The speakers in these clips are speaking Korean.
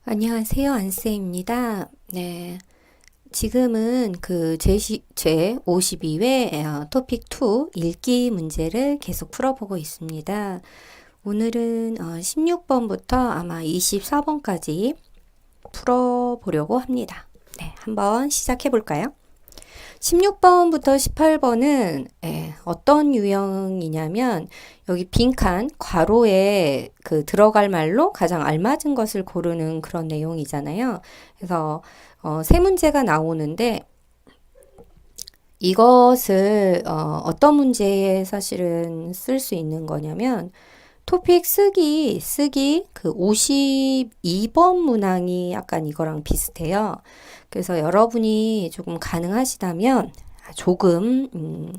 안녕하세요. 안쌤입니다. 네. 지금은 제 52회 토픽 2 읽기 문제를 계속 풀어보고 있습니다. 오늘은 16번부터 아마 24번까지 풀어보려고 합니다. 네, 한번 시작해 볼까요? 16번부터 18번은 어떤 유형이냐면 여기 빈칸 괄호에 들어갈 말로 가장 알맞은 것을 고르는 그런 내용이잖아요. 그래서 세 문제가 나오는데 이것을 어떤 문제에 사실은 쓸 수 있는 거냐면 토픽 쓰기 52번 문항이 약간 이거랑 비슷해요. 그래서 여러분이 조금 가능하시다면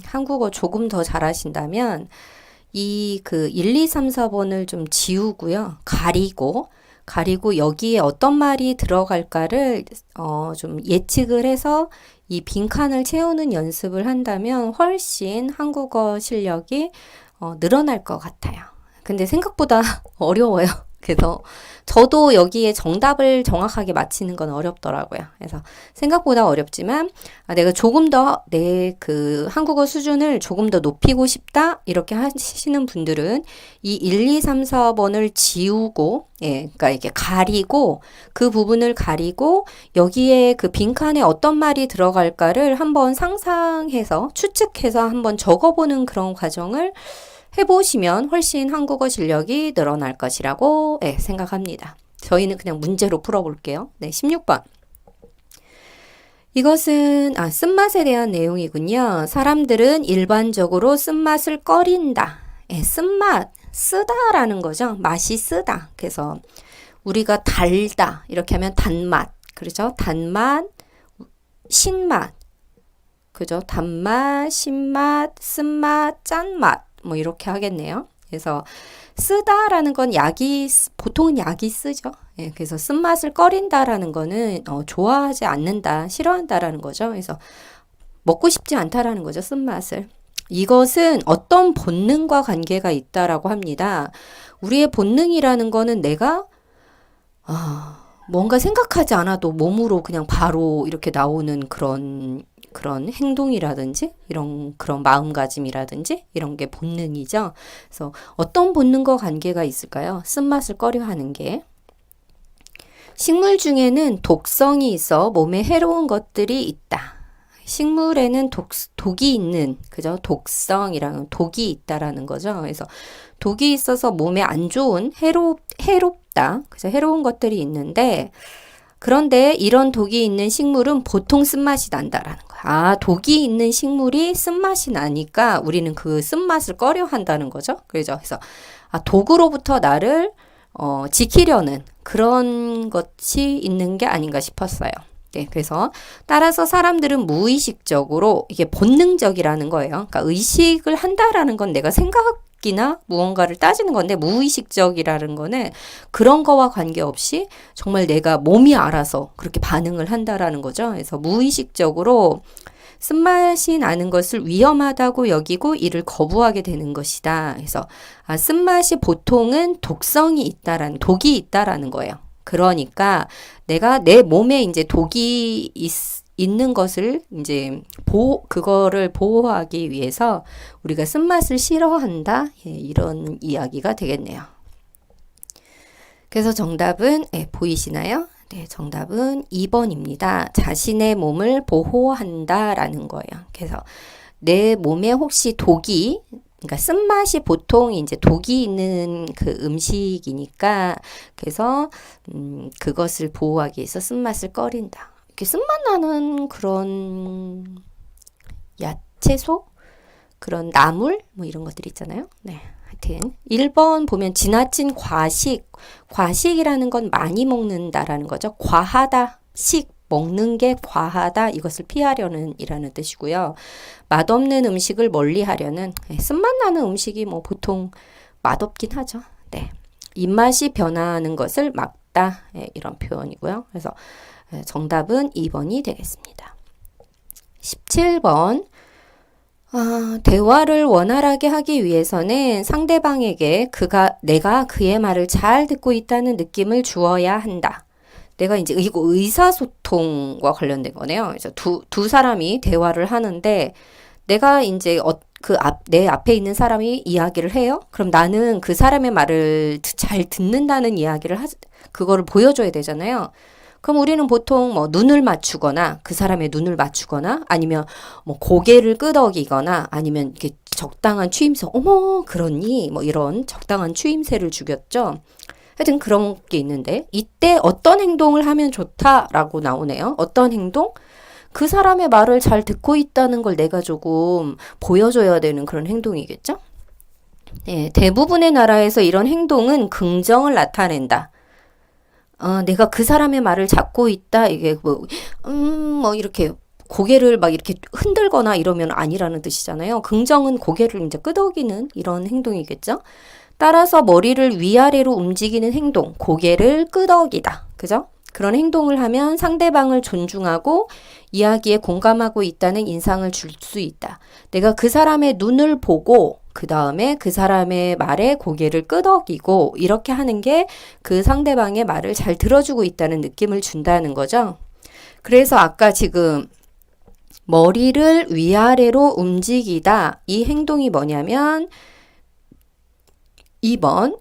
한국어 조금 더 잘하신다면 1, 2, 3, 4번을 좀 지우고요. 가리고 여기에 어떤 말이 들어갈까를 좀 예측을 해서 이 빈칸을 채우는 연습을 한다면 훨씬 한국어 실력이 늘어날 것 같아요. 근데 생각보다 어려워요. 그래서 저도 여기에 정답을 정확하게 맞히는 건 어렵더라고요. 그래서 생각보다 어렵지만 내가 조금 더 내 한국어 수준을 조금 더 높이고 싶다 이렇게 하시는 분들은 이 1, 2, 3, 4번을 지우고 그러니까 이렇게 가리고 그 부분을 가리고 여기에 그 빈칸에 어떤 말이 들어갈까를 한번 상상해서 추측해서 한번 적어보는 그런 과정을 해보시면 훨씬 한국어 실력이 늘어날 것이라고 생각합니다. 저희는 그냥 문제로 풀어볼게요. 네, 16번. 이것은 쓴맛에 대한 내용이군요. 사람들은 일반적으로 쓴맛을 꺼린다. 쓴맛, 쓰다라는 거죠. 맛이 쓰다. 그래서 우리가 달다 이렇게 하면 단맛, 그렇죠? 단맛, 신맛, 그죠? 단맛, 신맛, 쓴맛, 짠맛 뭐 이렇게 하겠네요. 그래서 쓰다라는 건 보통은 약이 쓰죠. 그래서 쓴맛을 꺼린다라는 거는 좋아하지 않는다, 싫어한다라는 거죠. 그래서 먹고 싶지 않다라는 거죠, 쓴맛을. 이것은 어떤 본능과 관계가 있다라고 합니다. 우리의 본능이라는 거는 내가 뭔가 생각하지 않아도 몸으로 그냥 바로 이렇게 나오는 그런 행동이라든지 그런 마음가짐이라든지 이런 게 본능이죠. 그래서 어떤 본능과 관계가 있을까요? 쓴맛을 꺼려 하는 게. 식물 중에는 독성이 있어 몸에 해로운 것들이 있다. 식물에는 독이 있는, 그죠? 독성이랑 독이 있다라는 거죠. 그래서 독이 있어서 몸에 안 좋은, 해롭다. 그죠? 해로운 것들이 있는데, 그런데 이런 독이 있는 식물은 보통 쓴맛이 난다라는 거야. 독이 있는 식물이 쓴맛이 나니까 우리는 그 쓴맛을 꺼려 한다는 거죠. 그래서 독으로부터 나를 지키려는 그런 것이 있는 게 아닌가 싶었어요. 네, 그래서 따라서 사람들은 무의식적으로 이게 본능적이라는 거예요. 그러니까 의식을 한다라는 건 내가 생각이나 무언가를 따지는 건데 무의식적이라는 거는 그런 거와 관계없이 정말 내가 몸이 알아서 그렇게 반응을 한다라는 거죠. 그래서 무의식적으로 쓴맛이 나는 것을 위험하다고 여기고 이를 거부하게 되는 것이다. 그래서 쓴맛이 보통은 독이 있다라는 거예요. 그러니까 내가 내 몸에 이제 독이 있는 것을 이제 그거를 보호하기 위해서 우리가 쓴맛을 싫어한다. 이런 이야기가 되겠네요. 그래서 정답은 보이시나요? 네, 정답은 2번입니다. 자신의 몸을 보호한다라는 거예요. 그래서 내 몸에 혹시 그러니까 쓴맛이 보통 이제 독이 있는 그 음식이니까 그래서 그것을 보호하기 위해서 쓴맛을 꺼린다. 이렇게 쓴맛 나는 그런 야채소, 그런 나물 뭐 이런 것들 있잖아요. 네. 하여튼 1번 보면 지나친 과식이라는 건 많이 먹는다라는 거죠. 과하다, 먹는 게 과하다 이것을 피하려는 이라는 뜻이고요. 맛없는 음식을 멀리 하려는 쓴맛 나는 음식이 뭐 보통 맛없긴 하죠. 네. 입맛이 변화하는 것을 막다 이런 표현이고요. 그래서 정답은 2번이 되겠습니다. 17번 대화를 원활하게 하기 위해서는 상대방에게 내가 그의 말을 잘 듣고 있다는 느낌을 주어야 한다. 내가 이제 이거 의사소통과 관련된 거네요. 그래서 두 사람이 대화를 하는데 내가 이제 내 앞에 있는 사람이 이야기를 해요. 그럼 나는 그 사람의 말을 잘 듣는다는 그거를 보여줘야 되잖아요. 그럼 우리는 보통 뭐 눈을 맞추거나 그 사람의 눈을 맞추거나 아니면 뭐 고개를 끄덕이거나 아니면 이렇게 적당한 추임새, 어머, 그러니? 뭐 이런 적당한 추임새를 죽였죠. 하여튼 그런 게 있는데 이때 어떤 행동을 하면 좋다라고 나오네요. 어떤 행동? 그 사람의 말을 잘 듣고 있다는 걸 내가 조금 보여줘야 되는 그런 행동이겠죠? 네, 대부분의 나라에서 이런 행동은 긍정을 나타낸다. 내가 그 사람의 말을 잡고 있다. 이게 뭐 이렇게 고개를 막 이렇게 흔들거나 이러면 아니라는 뜻이잖아요. 긍정은 고개를 이제 끄덕이는 이런 행동이겠죠? 따라서 머리를 위아래로 움직이는 행동, 고개를 끄덕이다. 그죠? 그런 행동을 하면 상대방을 존중하고 이야기에 공감하고 있다는 인상을 줄 수 있다. 내가 그 사람의 눈을 보고 그 다음에 그 사람의 말에 고개를 끄덕이고 이렇게 하는 게 그 상대방의 말을 잘 들어주고 있다는 느낌을 준다는 거죠. 그래서 아까 지금 머리를 위아래로 움직이다. 이 행동이 뭐냐면 2번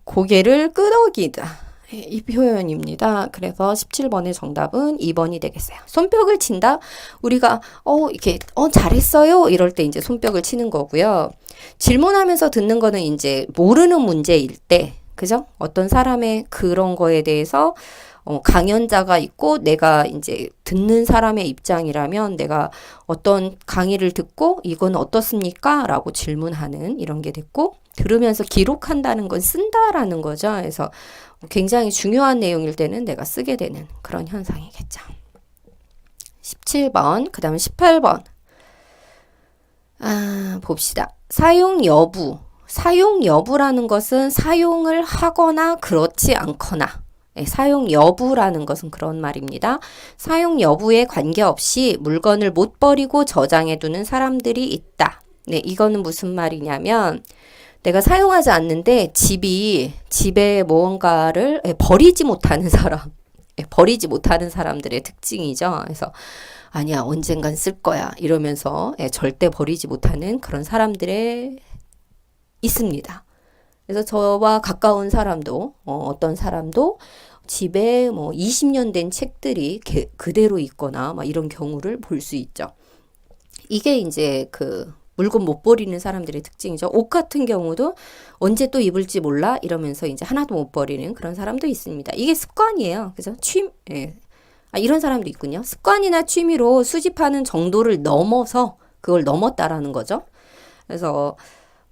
고개를 끄덕이다. 이 표현입니다. 그래서 17번의 정답은 2번이 되겠어요. 손뼉을 친다? 우리가 이렇게 잘했어요. 이럴 때 이제 손뼉을 치는 거고요. 질문하면서 듣는 거는 이제 모르는 문제일 때, 그죠? 어떤 사람의 그런 거에 대해서 강연자가 있고 내가 이제 듣는 사람의 입장이라면 내가 어떤 강의를 듣고 이건 어떻습니까? 라고 질문하는 이런 게 됐고 들으면서 기록한다는 건 쓴다라는 거죠. 그래서 굉장히 중요한 내용일 때는 내가 쓰게 되는 그런 현상이겠죠. 17번, 그 다음에 18번. 봅시다. 사용 여부. 사용 여부라는 것은 사용을 하거나 그렇지 않거나 사용 여부라는 것은 그런 말입니다. 사용 여부에 관계없이 물건을 못 버리고 저장해 두는 사람들이 있다. 네, 이거는 무슨 말이냐면 내가 사용하지 않는데 집에 무언가를 버리지 못하는 버리지 못하는 사람들의 특징이죠. 그래서 아니야, 언젠간 쓸 거야 이러면서 절대 버리지 못하는 그런 사람들의 있습니다. 그래서 저와 가까운 사람도 어떤 사람도 집에 뭐 20년 된 책들이 그대로 있거나 막 이런 경우를 볼 수 있죠. 이게 이제 그 물건 못 버리는 사람들의 특징이죠. 옷 같은 경우도 언제 또 입을지 몰라 이러면서 이제 하나도 못 버리는 그런 사람도 있습니다. 이게 습관이에요. 그죠? 이런 사람도 있군요. 습관이나 취미로 수집하는 정도를 넘어서 그걸 넘었다라는 거죠. 그래서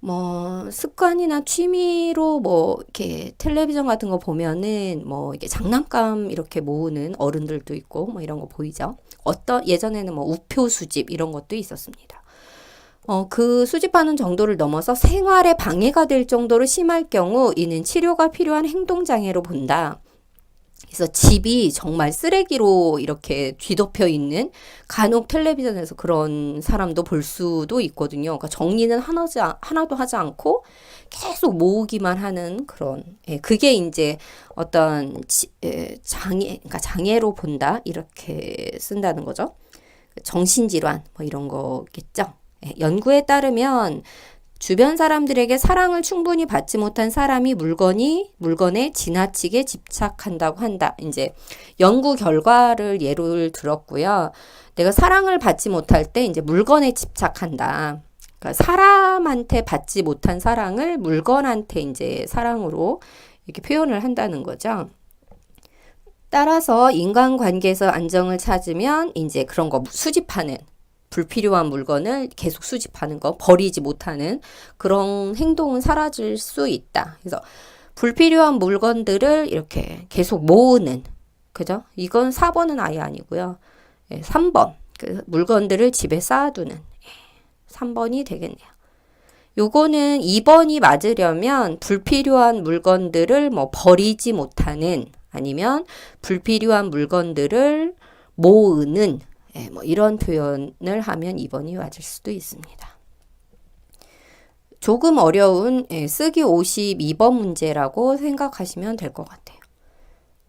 뭐 습관이나 취미로 뭐 이렇게 텔레비전 같은 거 보면은 뭐 이게 장난감 이렇게 모으는 어른들도 있고 뭐 이런 거 보이죠. 예전에는 뭐 우표 수집 이런 것도 있었습니다. 그 수집하는 정도를 넘어서 생활에 방해가 될 정도로 심할 경우 이는 치료가 필요한 행동장애로 본다. 그래서 집이 정말 쓰레기로 이렇게 뒤덮여 있는 간혹 텔레비전에서 그런 사람도 볼 수도 있거든요. 그러니까 정리는 하나도 하지 않고 계속 모으기만 하는 그런, 그게 이제 어떤 그러니까 장애로 본다 이렇게 쓴다는 거죠. 정신질환 뭐 이런 거겠죠. 연구에 따르면 주변 사람들에게 사랑을 충분히 받지 못한 사람이 물건에 지나치게 집착한다고 한다. 이제 연구 결과를 예를 들었고요. 내가 사랑을 받지 못할 때 이제 물건에 집착한다. 그러니까 사람한테 받지 못한 사랑을 물건한테 이제 사랑으로 이렇게 표현을 한다는 거죠. 따라서 인간관계에서 안정을 찾으면 이제 그런 거 수집하는 불필요한 물건을 계속 수집하는 거, 버리지 못하는 그런 행동은 사라질 수 있다. 그래서 불필요한 물건들을 이렇게 계속 모으는, 그죠? 이건 4번은 아예 아니고요. 3번, 그 물건들을 집에 쌓아두는 3번이 되겠네요. 요거는 2번이 맞으려면 불필요한 물건들을 뭐 버리지 못하는 아니면 불필요한 물건들을 모으는 뭐 이런 표현을 하면 2번이 맞을 수도 있습니다. 조금 어려운 쓰기 52번 문제라고 생각하시면 될 것 같아요.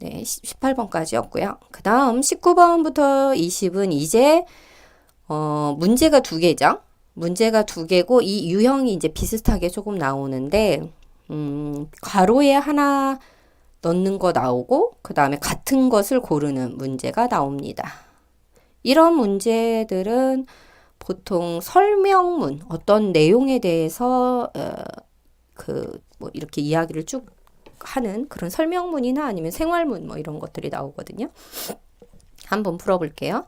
네, 18번까지였고요. 그 다음 19번부터 20은 이제 문제가 두 개죠. 문제가 두 개고 이 유형이 이제 비슷하게 조금 나오는데 괄호에 하나 넣는 거 나오고 그 다음에 같은 것을 고르는 문제가 나옵니다. 이런 문제들은 보통 설명문, 어떤 내용에 대해서 뭐 이렇게 이야기를 쭉 하는 그런 설명문이나 아니면 생활문 뭐 이런 것들이 나오거든요. 한번 풀어볼게요.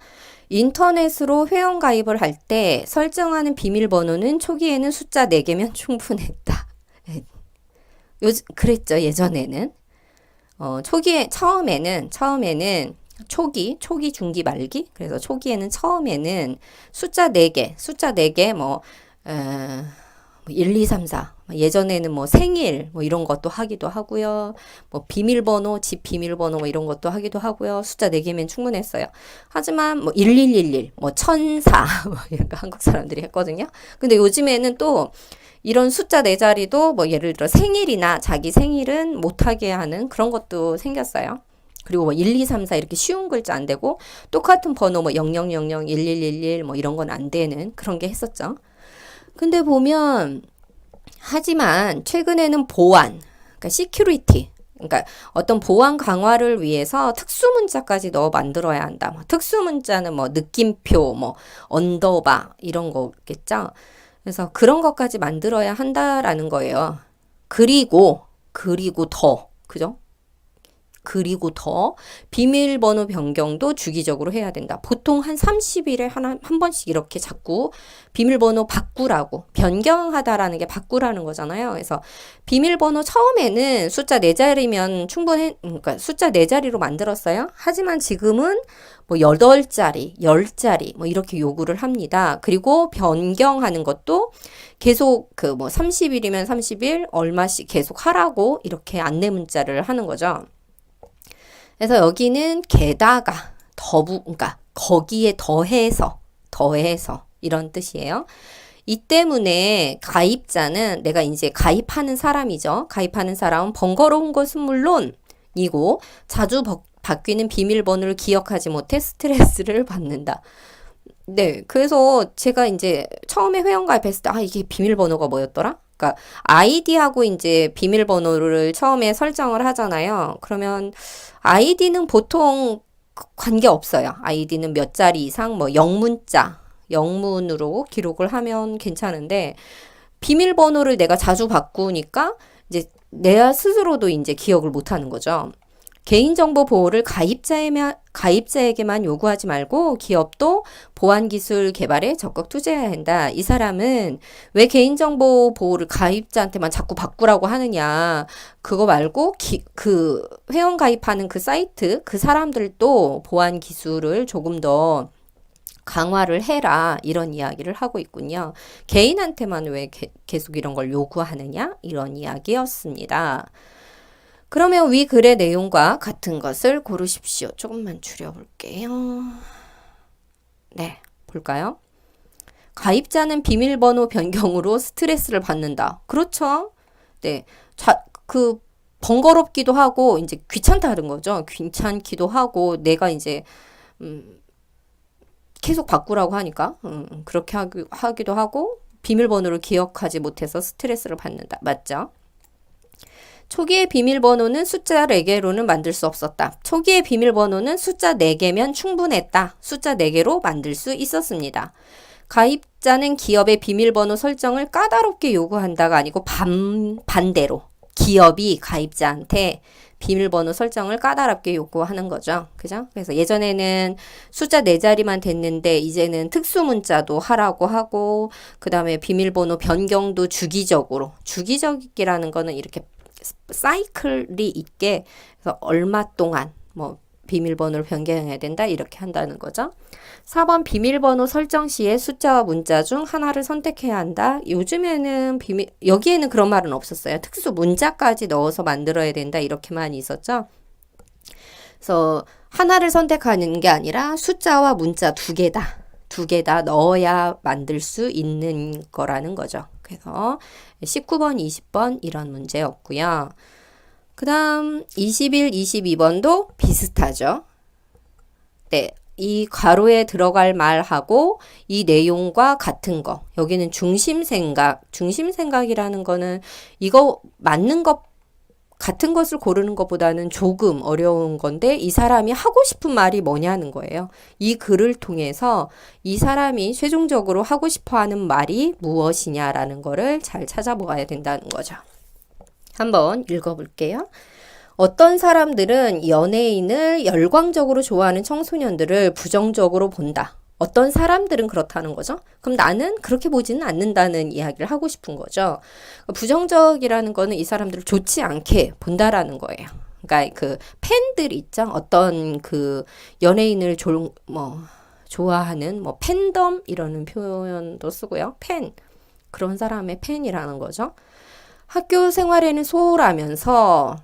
인터넷으로 회원 가입을 할 때 설정하는 비밀번호는 초기에는 숫자 4개면 충분했다. 그랬죠, 예전에는. 처음에는 초기, 중기, 말기. 그래서 초기에는 처음에는 숫자 4개, 뭐 1, 2, 3, 4. 예전에는 뭐 생일, 뭐 이런 것도 하기도 하고요. 뭐 비밀번호, 집 비밀번호 뭐 이런 것도 하기도 하고요. 숫자 4개면 충분했어요. 하지만 뭐 1111, 뭐 1004, 뭐 이런 거 한국 사람들이 했거든요. 근데 요즘에는 또 이런 숫자 4자리도 뭐 예를 들어 생일이나 자기 생일은 못하게 하는 그런 것도 생겼어요. 그리고 뭐 1, 2, 3, 4 이렇게 쉬운 글자 안 되고 똑같은 번호 뭐 0000, 1111 뭐 이런 건 안 되는 그런 게 했었죠. 근데 보면 하지만 최근에는 보안, 그러니까 시큐리티, 그러니까 어떤 보안 강화를 위해서 특수 문자까지 넣어 만들어야 한다. 뭐 특수 문자는 뭐 느낌표, 뭐 언더바 이런 거겠죠. 그래서 그런 것까지 만들어야 한다라는 거예요. 그리고 더, 그죠? 그리고 더 비밀번호 변경도 주기적으로 해야 된다. 보통 한 30일에 한 번씩 이렇게 자꾸 비밀번호 바꾸라고 변경하다라는 게 바꾸라는 거잖아요. 그래서 비밀번호 처음에는 숫자 4자리면 그러니까 숫자 4자리로 만들었어요. 하지만 지금은 뭐 8자리, 10자리 뭐 이렇게 요구를 합니다. 그리고 변경하는 것도 계속 뭐 30일이면 30일 얼마씩 계속 하라고 이렇게 안내 문자를 하는 거죠. 그래서 여기는 게다가 그러니까 거기에 더해서 이런 뜻이에요. 이 때문에 가입자는 내가 이제 가입하는 사람이죠. 가입하는 사람은 번거로운 것은 물론이고 자주 바뀌는 비밀번호를 기억하지 못해 스트레스를 받는다. 네, 그래서 제가 이제 처음에 회원 가입했을 때 이게 비밀번호가 뭐였더라? 그러니까 아이디하고 이제 비밀번호를 처음에 설정을 하잖아요. 그러면 아이디는 보통 관계 없어요. 아이디는 몇 자리 이상 뭐 영문으로 기록을 하면 괜찮은데 비밀번호를 내가 자주 바꾸니까 이제 내 스스로도 이제 기억을 못 하는 거죠. 개인정보 보호를 가입자에게만 요구하지 말고 기업도 보안기술 개발에 적극 투자해야 한다. 이 사람은 왜 개인정보 보호를 가입자한테만 자꾸 바꾸라고 하느냐. 그거 말고 그 회원 가입하는 그 사이트, 그 사람들도 보안기술을 조금 더 강화를 해라. 이런 이야기를 하고 있군요. 개인한테만 왜 계속 이런 걸 요구하느냐. 이런 이야기였습니다. 그러면 위 글의 내용과 같은 것을 고르십시오. 조금만 줄여볼게요. 네, 볼까요? 가입자는 비밀번호 변경으로 스트레스를 받는다. 그렇죠? 네, 번거롭기도 하고 이제 귀찮다는 거죠. 귀찮기도 하고 내가 이제 계속 바꾸라고 하니까 그렇게 하기도 하고 비밀번호를 기억하지 못해서 스트레스를 받는다. 맞죠? 초기의 비밀번호는 숫자 4개로는 만들 수 없었다. 초기의 비밀번호는 숫자 4개면 충분했다. 숫자 4개로 만들 수 있었습니다. 가입자는 기업의 비밀번호 설정을 까다롭게 요구한다가 아니고 반대로 기업이 가입자한테 비밀번호 설정을 까다롭게 요구하는 거죠. 그죠? 그래서 예전에는 숫자 4자리만 됐는데 이제는 특수문자도 하라고 하고 그 다음에 비밀번호 변경도 주기적이라는 거는 이렇게 사이클이 있게 그래서 얼마 동안 뭐 비밀번호를 변경해야 된다 이렇게 한다는 거죠. 4번 비밀번호 설정 시에 숫자와 문자 중 하나를 선택해야 한다. 요즘에는 여기에는 그런 말은 없었어요. 특수 문자까지 넣어서 만들어야 된다 이렇게만 있었죠. 그래서 하나를 선택하는 게 아니라 숫자와 문자 두 개 다 넣어야 만들 수 있는 거라는 거죠. 그래서 19번, 20번 이런 문제였고요. 그 다음 21, 22번도 비슷하죠. 네. 이 괄호에 들어갈 말하고 이 내용과 같은 거. 여기는 중심생각. 중심생각이라는 거는 이거 맞는 것, 같은 것을 고르는 것보다는 조금 어려운 건데 이 사람이 하고 싶은 말이 뭐냐는 거예요. 이 글을 통해서 이 사람이 최종적으로 하고 싶어 하는 말이 무엇이냐라는 거를 잘 찾아보아야 된다는 거죠. 한번 읽어볼게요. 어떤 사람들은 연예인을 열광적으로 좋아하는 청소년들을 부정적으로 본다. 어떤 사람들은 그렇다는 거죠. 그럼 나는 그렇게 보지는 않는다는 이야기를 하고 싶은 거죠. 부정적이라는 거는 이 사람들을 좋지 않게 본다라는 거예요. 그러니까 그 팬들 있죠. 어떤 그 연예인을 좋아하는 팬덤 이라는 표현도 쓰고요. 팬. 그런 사람의 팬이라는 거죠. 학교 생활에는 소홀하면서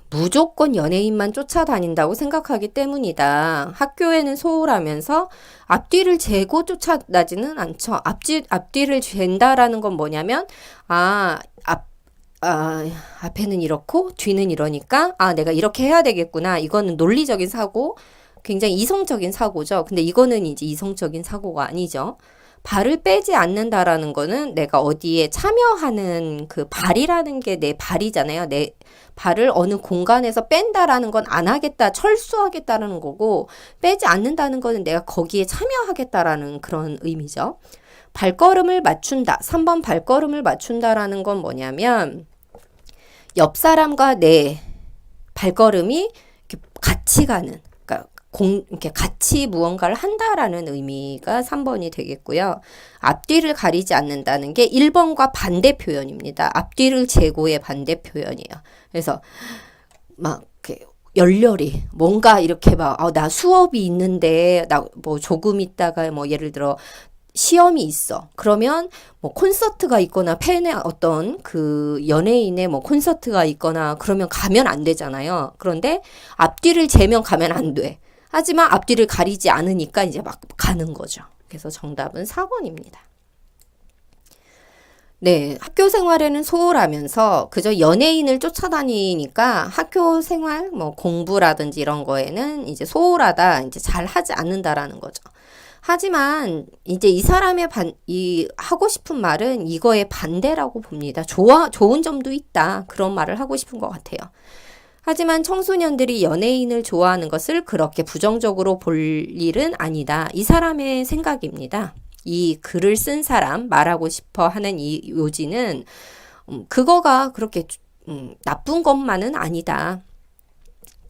무조건 연예인만 쫓아다닌다고 생각하기 때문이다. 학교에는 소홀하면서 앞뒤를 재고 쫓아다니지는 않죠. 앞뒤를 잰다라는 건 뭐냐면, 앞에는 이렇고 뒤는 이러니까, 내가 이렇게 해야 되겠구나. 이거는 논리적인 사고, 굉장히 이성적인 사고죠. 근데 이거는 이제 이성적인 사고가 아니죠. 발을 빼지 않는다라는 거는 내가 어디에 참여하는 그 발이라는 게 내 발이잖아요. 내 발을 어느 공간에서 뺀다라는 건 안 하겠다, 철수하겠다라는 거고, 빼지 않는다는 거는 내가 거기에 참여하겠다라는 그런 의미죠. 발걸음을 맞춘다. 3번 발걸음을 맞춘다라는 건 뭐냐면, 옆 사람과 내 발걸음이 이렇게 같이 가는, 이렇게 같이 무언가를 한다라는 의미가 3번이 되겠고요. 앞뒤를 가리지 않는다는 게 1번과 반대 표현입니다. 앞뒤를 재고의 반대 표현이에요. 그래서 막 이렇게 열렬히 뭔가 이렇게 나 수업이 있는데 나 조금 있다가 예를 들어 시험이 있어. 그러면 콘서트가 있거나 팬의 어떤 그 연예인의 콘서트가 있거나 그러면 가면 안 되잖아요. 그런데 앞뒤를 재면 가면 안 돼. 하지만 앞뒤를 가리지 않으니까 이제 막 가는 거죠. 그래서 정답은 4번입니다. 네, 학교 생활에는 소홀하면서 그저 연예인을 쫓아다니니까 학교 생활, 공부라든지 이런 거에는 이제 소홀하다, 이제 잘 하지 않는다라는 거죠. 하지만 이제 이 사람의 이 하고 싶은 말은 이거의 반대라고 봅니다. 좋은 점도 있다. 그런 말을 하고 싶은 것 같아요. 하지만 청소년들이 연예인을 좋아하는 것을 그렇게 부정적으로 볼 일은 아니다. 이 사람의 생각입니다. 이 글을 쓴 사람, 말하고 싶어 하는 이 요지는 그거가 그렇게 나쁜 것만은 아니다.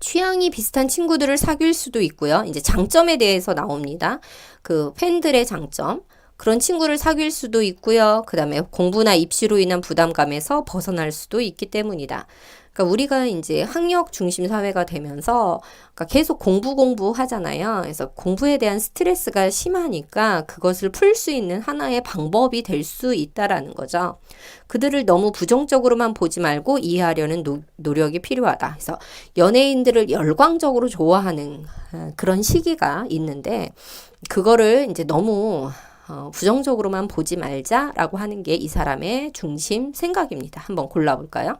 취향이 비슷한 친구들을 사귈 수도 있고요. 이제 장점에 대해서 나옵니다. 그 팬들의 장점. 그런 친구를 사귈 수도 있고요. 그 다음에 공부나 입시로 인한 부담감에서 벗어날 수도 있기 때문이다. 그러니까 우리가 이제 학력 중심 사회가 되면서 계속 공부 하잖아요. 그래서 공부에 대한 스트레스가 심하니까 그것을 풀 수 있는 하나의 방법이 될 수 있다라는 거죠. 그들을 너무 부정적으로만 보지 말고 이해하려는 노력이 필요하다. 그래서 연예인들을 열광적으로 좋아하는 그런 시기가 있는데 그거를 이제 너무 부정적으로만 보지 말자라고 하는 게 이 사람의 중심 생각입니다. 한번 골라볼까요?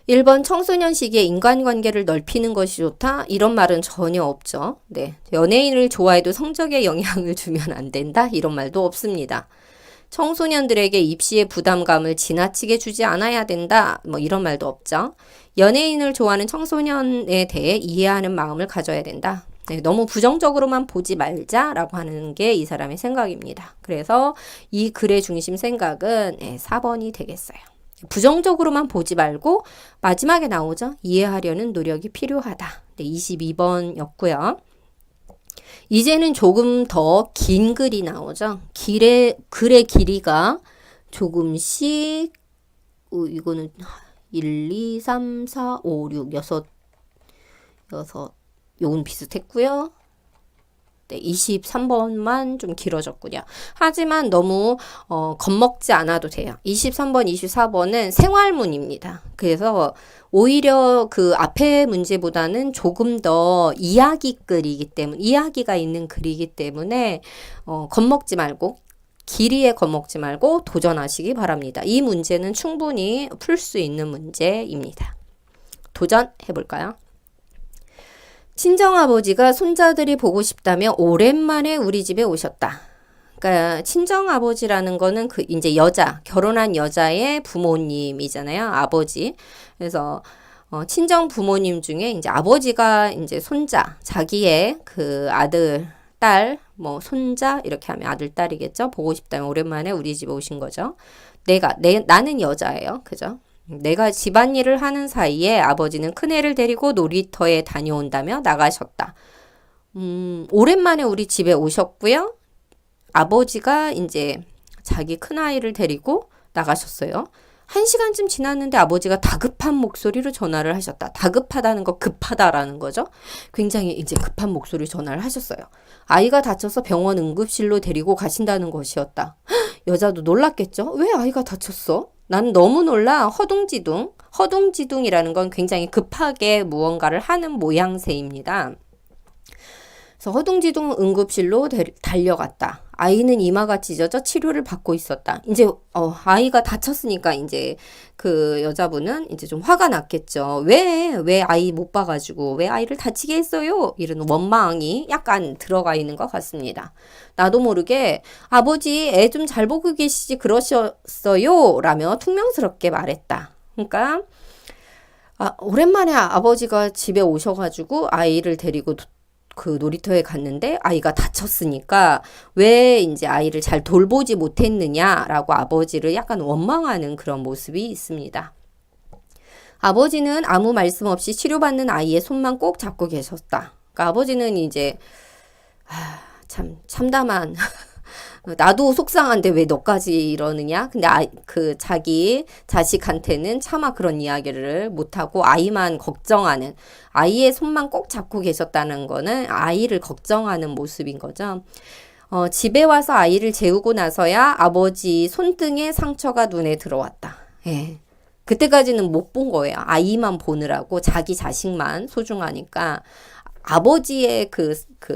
1번 청소년 시기에 인간관계를 넓히는 것이 좋다? 이런 말은 전혀 없죠. 네, 연예인을 좋아해도 성적에 영향을 주면 안 된다? 이런 말도 없습니다. 청소년들에게 입시의 부담감을 지나치게 주지 않아야 된다? 이런 말도 없죠. 연예인을 좋아하는 청소년에 대해 이해하는 마음을 가져야 된다. 네, 너무 부정적으로만 보지 말자라고 하는 게 이 사람의 생각입니다. 그래서 이 글의 중심 생각은 4번이 되겠어요. 부정적으로만 보지 말고 마지막에 나오죠. 이해하려는 노력이 필요하다. 네, 22번이었고요. 이제는 조금 더 긴 글이 나오죠. 글의 길이가 조금씩 이거는 1, 2, 3, 4, 5, 6, 6 요건 비슷했고요. 네, 23번만 좀 길어졌군요. 하지만 너무 겁먹지 않아도 돼요. 23번, 24번은 생활문입니다. 그래서 오히려 그 앞에 문제보다는 조금 더 이야기가 있는 글이기 때문에 겁먹지 말고 길이에 겁먹지 말고 도전하시기 바랍니다. 이 문제는 충분히 풀 수 있는 문제입니다. 도전해볼까요? 친정아버지가 손자들이 보고 싶다며 오랜만에 우리 집에 오셨다. 그러니까 친정아버지라는 거는 그 이제 여자, 결혼한 여자의 부모님이잖아요. 아버지. 그래서 친정 부모님 중에 이제 아버지가 이제 손자, 자기의 그 아들, 딸, 뭐 손자 이렇게 하면 아들, 딸이겠죠. 보고 싶다면 오랜만에 우리 집에 오신 거죠. 나는 여자예요. 그죠? 내가 집안일을 하는 사이에 아버지는 큰애를 데리고 놀이터에 다녀온다며 나가셨다. 오랜만에 우리 집에 오셨고요. 아버지가 이제 자기 큰아이를 데리고 나가셨어요. 1시간쯤 지났는데 아버지가 다급한 목소리로 전화를 하셨다. 다급하다는 거 급하다라는 거죠. 굉장히 이제 급한 목소리 전화를 하셨어요. 아이가 다쳐서 병원 응급실로 데리고 가신다는 것이었다. 여자도 놀랐겠죠? 왜 아이가 다쳤어? 나는 너무 놀라 허둥지둥. 허둥지둥이라는 건 굉장히 급하게 무언가를 하는 모양새입니다. 그래서 허둥지둥 응급실로 달려갔다. 아이는 이마가 찢어져 치료를 받고 있었다. 이제 아이가 다쳤으니까 이제 그 여자분은 이제 좀 화가 났겠죠. 왜 아이 못 봐가지고 왜 아이를 다치게 했어요? 이런 원망이 약간 들어가 있는 것 같습니다. 나도 모르게 아버지 애 좀 잘 보고 계시지 그러셨어요? 라며 퉁명스럽게 말했다. 그러니까 오랜만에 아버지가 집에 오셔가지고 아이를 데리고 그 놀이터에 갔는데 아이가 다쳤으니까 왜 이제 아이를 잘 돌보지 못했느냐라고 아버지를 약간 원망하는 그런 모습이 있습니다. 아버지는 아무 말씀 없이 치료받는 아이의 손만 꼭 잡고 계셨다. 그러니까 아버지는 이제 참 참담한 나도 속상한데 왜 너까지 이러느냐? 근데 그 자기 자식한테는 차마 그런 이야기를 못하고 아이만 걱정하는, 아이의 손만 꼭 잡고 계셨다는 거는 아이를 걱정하는 모습인 거죠. 집에 와서 아이를 재우고 나서야 아버지 손등에 상처가 눈에 들어왔다. 예. 그때까지는 못 본 거예요. 아이만 보느라고 자기 자식만 소중하니까. 아버지의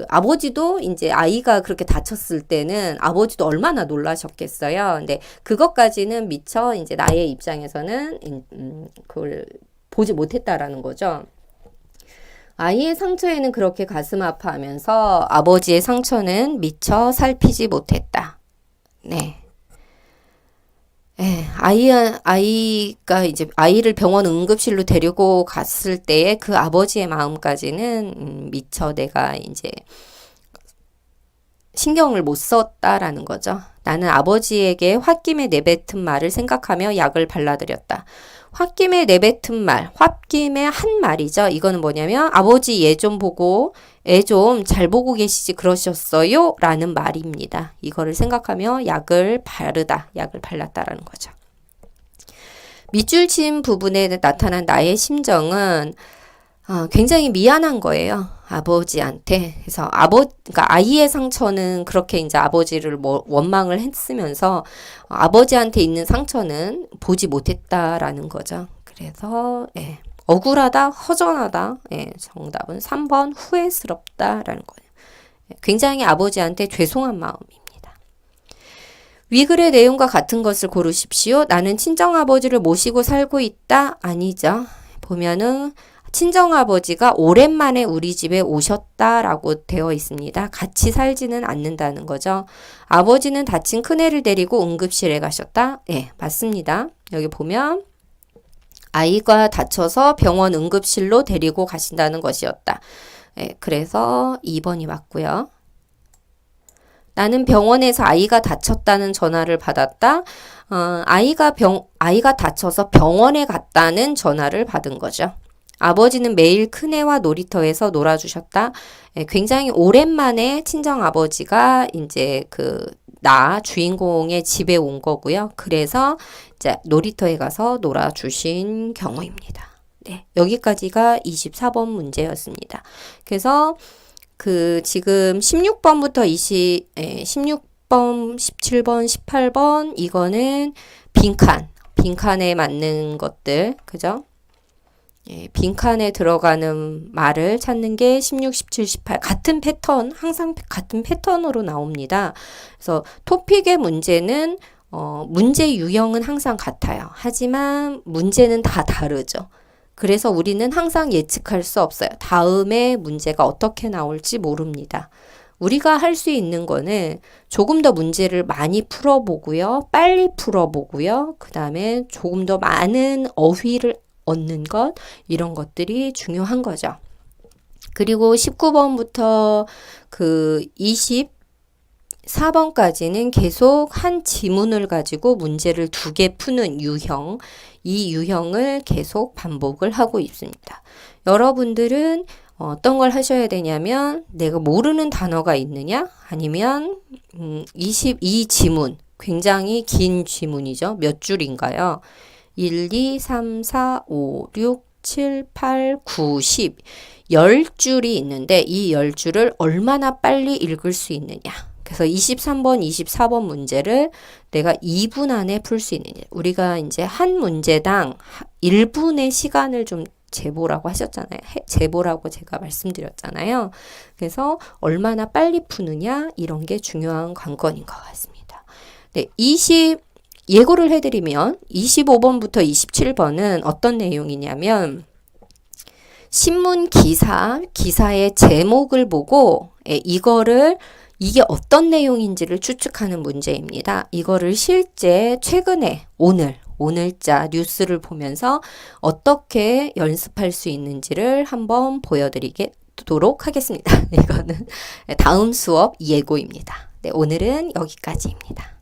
아버지도 이제 아이가 그렇게 다쳤을 때는 아버지도 얼마나 놀라셨겠어요. 근데 그것까지는 미처 이제 나의 입장에서는 그걸 보지 못했다라는 거죠. 아이의 상처에는 그렇게 가슴 아파하면서 아버지의 상처는 미처 살피지 못했다. 네. 아이가 이제 아이를 병원 응급실로 데리고 갔을 때의 그 아버지의 마음까지는 미처 내가 이제 신경을 못 썼다라는 거죠. 나는 아버지에게 홧김에 내뱉은 말을 생각하며 약을 발라드렸다. 홧김에 내뱉은 말, 홧김에 한 말이죠. 이거는 뭐냐면 아버지 얘 좀 보고 애 좀 잘 보고 계시지 그러셨어요? 라는 말입니다. 이거를 생각하며 약을 발랐다라는 거죠. 밑줄 친 부분에 나타난 나의 심정은 굉장히 미안한 거예요. 아버지한테. 그래서 그러니까 아이의 상처는 그렇게 이제 아버지를 원망을 했으면서 아버지한테 있는 상처는 보지 못했다라는 거죠. 그래서 억울하다, 허전하다. 정답은 3번 후회스럽다라는 거예요. 굉장히 아버지한테 죄송한 마음입니다. 위 글의 내용과 같은 것을 고르십시오. 나는 친정아버지를 모시고 살고 있다. 아니죠. 보면은 친정아버지가 오랜만에 우리 집에 오셨다라고 되어 있습니다. 같이 살지는 않는다는 거죠. 아버지는 다친 큰애를 데리고 응급실에 가셨다. 네, 맞습니다. 여기 보면 아이가 다쳐서 병원 응급실로 데리고 가신다는 것이었다. 네, 그래서 2번이 맞고요. 나는 병원에서 아이가 다쳤다는 전화를 받았다. 아이가 다쳐서 병원에 갔다는 전화를 받은 거죠. 아버지는 매일 큰애와 놀이터에서 놀아주셨다. 굉장히 오랜만에 친정아버지가 이제 주인공의 집에 온 거고요. 그래서 이제 놀이터에 가서 놀아주신 경우입니다. 네, 여기까지가 24번 문제였습니다. 그래서 지금 16번부터 16번, 17번, 18번 이거는 빈칸에 맞는 것들, 그죠? 예, 빈칸에 들어가는 말을 찾는 게 16, 17, 18 같은 패턴, 항상 같은 패턴으로 나옵니다. 그래서 토픽의 문제는 문제 유형은 항상 같아요. 하지만 문제는 다 다르죠. 그래서 우리는 항상 예측할 수 없어요. 다음에 문제가 어떻게 나올지 모릅니다. 우리가 할 수 있는 거는 조금 더 문제를 많이 풀어보고요. 빨리 풀어보고요. 그 다음에 조금 더 많은 어휘를 얻는 것, 이런 것들이 중요한 거죠. 그리고 19번부터 그 24번까지는 계속 한 지문을 가지고 문제를 2개 푸는 유형, 이 유형을 계속 반복을 하고 있습니다. 여러분들은 어떤 걸 하셔야 되냐면 내가 모르는 단어가 있느냐? 아니면 22지문, 굉장히 긴 지문이죠. 몇 줄인가요? 1, 2, 3, 4, 5, 6, 7, 8, 9, 10 10줄이 있는데 이 10줄을 얼마나 빨리 읽을 수 있느냐. 그래서 23번, 24번 문제를 내가 2분 안에 풀 수 있느냐. 우리가 이제 한 문제당 1분의 시간을 좀 재보라고 하셨잖아요. 재보라고 제가 말씀드렸잖아요. 그래서 얼마나 빨리 푸느냐 이런 게 중요한 관건인 것 같습니다. 네, 예고를 해드리면 25번부터 27번은 어떤 내용이냐면 신문 기사의 제목을 보고 이게 어떤 내용인지를 추측하는 문제입니다. 이거를 실제 최근에 오늘자 뉴스를 보면서 어떻게 연습할 수 있는지를 한번 보여드리도록 하겠습니다. 이거는 다음 수업 예고입니다. 네, 오늘은 여기까지입니다.